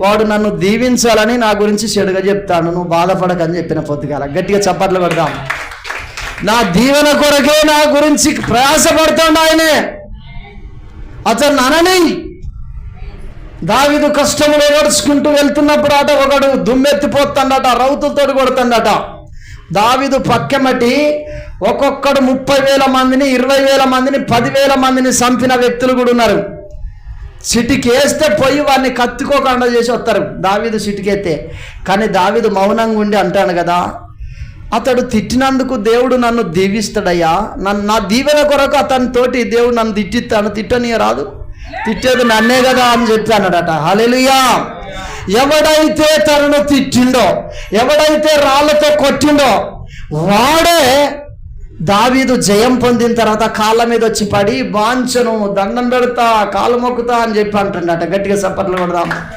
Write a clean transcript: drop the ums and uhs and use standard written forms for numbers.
వాడు నన్ను దీవించాలని నా గురించి చెడుగా చెప్తాను, నువ్వు బాధపడకని చెప్పిన పొద్దుగాల. గట్టిగా చప్పట్లు కొడదాం. నా దీవెన కొరకే నా గురించి ప్రయాసపడుతాడు ఆయనే. అతను అనని దావీదు కష్టములు ఏడుచుకుంటూ వెళ్తున్నప్పుడు అట ఒకడు దుమ్మెత్తిపోతాడట, రౌతులతో కొడుతాడట. దావీదు పక్కమటి ఒక్కొక్కడు 30,000 మందిని, 20,000 మందిని, 10,000 మందిని చంపిన వ్యక్తులు కూడా ఉన్నారు. సిటికేస్తే పోయి వాడిని కత్తుకోకుండా చేసి వస్తారు దావీదు సిటికెత్తే. కానీ దావీదు మౌనంగా ఉండి అంటాను కదా, అతడు తిట్టినందుకు దేవుడు నన్ను దీవిస్తాడయ్యా, నా దీవెన కొరకు అతని తోటి దేవుడు నన్ను తిట్టిస్తాను, తిట్టని రాదు, తిట్టేది నన్నే కదా అని చెప్పి అన్నాడట. హల్లెలూయా. ఎవడైతే తనను తిట్టిండో, ఎవడైతే రాళ్లతో కొట్టిండో వాడే దావీదు జయం పొందిన తర్వాత కాళ్ళ మీద వచ్చి పడి బాంచను, దండం పెడతా, కాలు మొక్కుతా అని చెప్పి అంటుండట. గట్టిగా చప్పట్లు కొడదాం.